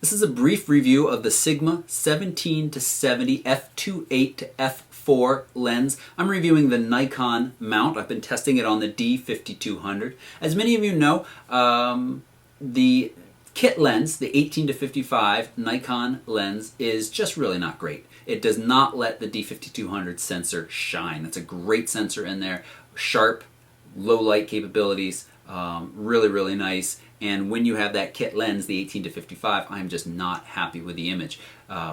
This is a brief review of the Sigma 17 to 70 f2.8 to f4 lens. I'm reviewing the Nikon mount. I've been testing it on the D5200. As many of you know, the kit lens, the 18 to 55 Nikon lens, is just really not great. It does not let the D5200 sensor shine. It's a great sensor in there, sharp, low light capabilities, really, really nice. And when you have that kit lens, the 18 to 55, I'm just not happy with the image.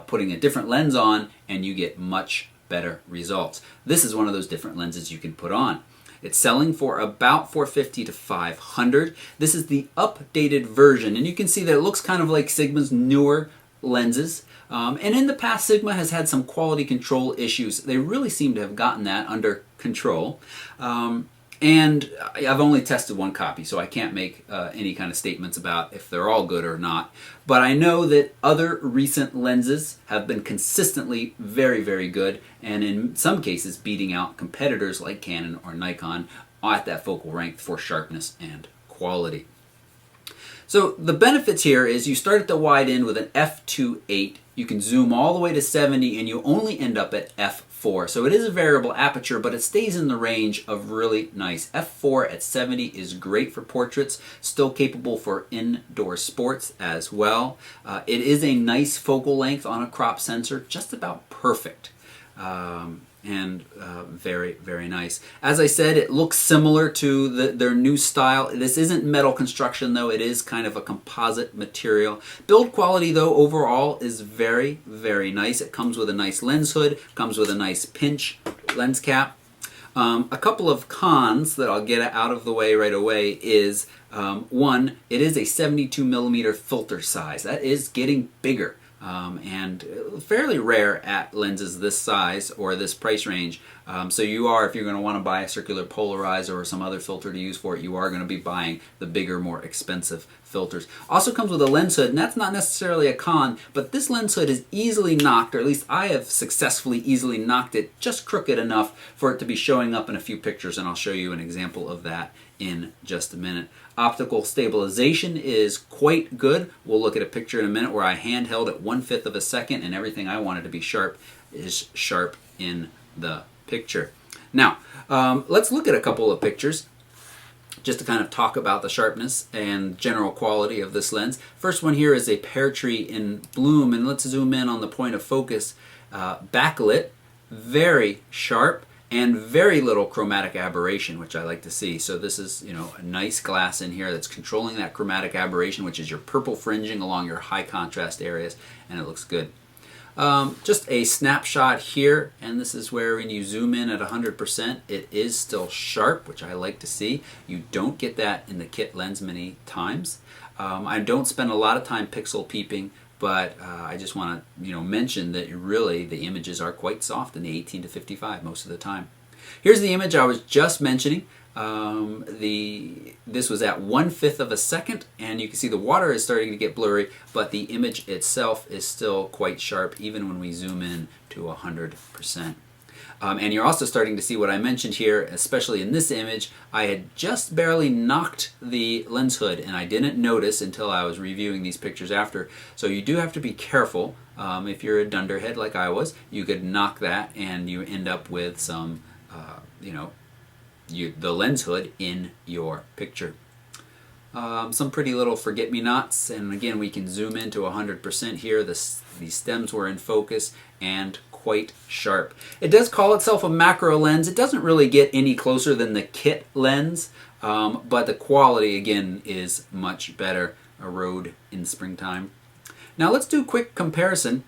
Putting a different lens on and you get much better results. This is one of those different lenses you can put on. It's selling for about $450 to $500. This is the updated version, and you can see that it looks kind of like Sigma's newer lenses. And in the past, Sigma has had some quality control issues. They really seem to have gotten that under control. And I've only tested one copy, so I can't make any kind of statements about if they're all good or not. But I know that other recent lenses have been consistently very, very good, and in some cases beating out competitors like Canon or Nikon at that focal length for sharpness and quality. So the benefits here is you start at the wide end with an f2.8, you can zoom all the way to 70, and you only end up at f4. So it is a variable aperture, but it stays in the range of really nice. f4 at 70 is great for portraits, still capable for indoor sports as well. It is a nice focal length on a crop sensor, just about perfect. And very, very nice. As I said, it looks similar to their new style. This isn't metal construction though, it is kind of a composite material. Build quality though overall is very, very nice. It comes with a nice lens hood, comes with a nice pinch lens cap. A couple of cons that I'll get out of the way right away is, one, it is a 72mm filter size. That is getting bigger. And fairly rare at lenses this size or this price range. So you are, if you're going to want to buy a circular polarizer or some other filter to use for it, you are going to be buying the bigger, more expensive filters. Also comes with a lens hood, and that's not necessarily a con, but this lens hood is easily knocked, or at least I have successfully easily knocked it just crooked enough for it to be showing up in a few pictures, and I'll show you an example of that in just a minute. Optical stabilization is quite good. We'll look at a picture in a minute where I handheld at 1/5 of a second, and everything I wanted to be sharp is sharp in the picture. Now, let's look at a couple of pictures just to kind of talk about the sharpness and general quality of this lens. First one here is a pear tree in bloom, and let's zoom in on the point of focus. Backlit, very sharp, and very little chromatic aberration, which I like to see. So this is, you know, a nice glass in here that's controlling that chromatic aberration, which is your purple fringing along your high contrast areas, and it looks good. Just a snapshot here, and this is where when you zoom in at 100%, it is still sharp, which I like to see. You don't get that in the kit lens many times. I don't spend a lot of time pixel peeping, but I just want to mention that really the images are quite soft in the 18 to 55 most of the time. Here's the image I was just mentioning. This was at 1/5 of a second, and you can see the water is starting to get blurry, but the image itself is still quite sharp even when we zoom in to 100%. And you're also starting to see what I mentioned here, especially in this image. I had just barely knocked the lens hood, and I didn't notice until I was reviewing these pictures after. So you do have to be careful. If you're a dunderhead like I was, you could knock that and you end up with some, the lens hood in your picture. Some pretty little forget-me-nots, and again we can zoom into 100% here. These stems were in focus and quite sharp. It does call itself a macro lens. It doesn't really get any closer than the kit lens, but the quality again is much better. A road in springtime. Now let's do a quick comparison.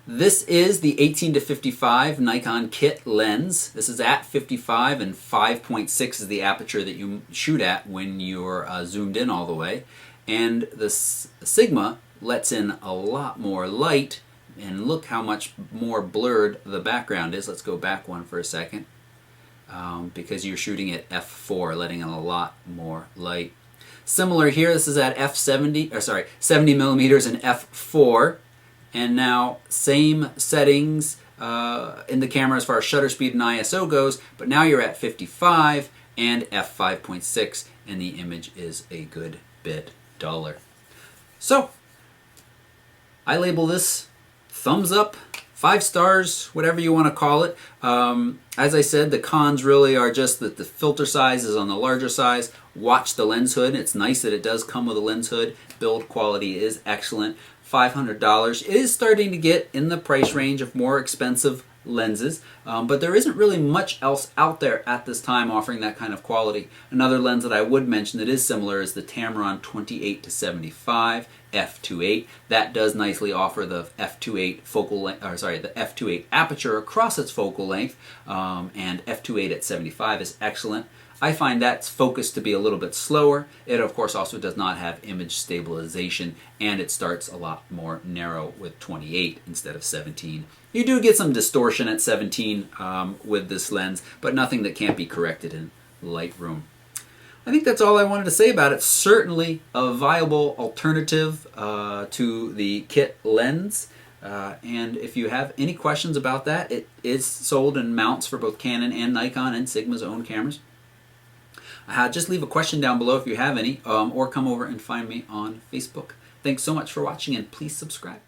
This is the 18 to 55 Nikon kit lens. This is at 55, and 5.6 is the aperture that you shoot at when you're zoomed in all the way. And the Sigma lets in a lot more light, and look how much more blurred the background is. Let's go back one for a second, because you're shooting at f4, letting in a lot more light. Similar here, this is at 70 millimeters in f4. And now same settings in the camera as far as shutter speed and ISO goes, but now you're at 55 and f5.6, and the image is a good bit duller. So I label this thumbs up, 5 stars, whatever you want to call it. As I said, the cons really are just that the filter size is on the larger size. Watch the lens hood. It's nice that it does come with a lens hood. Build quality is excellent. $500. It is starting to get in the price range of more expensive lenses, but there isn't really much else out there at this time offering that kind of quality. Another lens that I would mention that is similar is the Tamron 28-75 f2.8. That does nicely offer the f2.8 focal length, or sorry, the f2.8 aperture across its focal length, and f2.8 at 75 is excellent. I find that focus to be a little bit slower. It of course also does not have image stabilization, and it starts a lot more narrow with 28 instead of 17. You do get some distortion at 17 with this lens, but nothing that can't be corrected in Lightroom. I think that's all I wanted to say about it. Certainly a viable alternative to the kit lens. And if you have any questions about that, it is sold in mounts for both Canon and Nikon and Sigma's own cameras. Just leave a question down below if you have any, or come over and find me on Facebook. Thanks so much for watching, and please subscribe.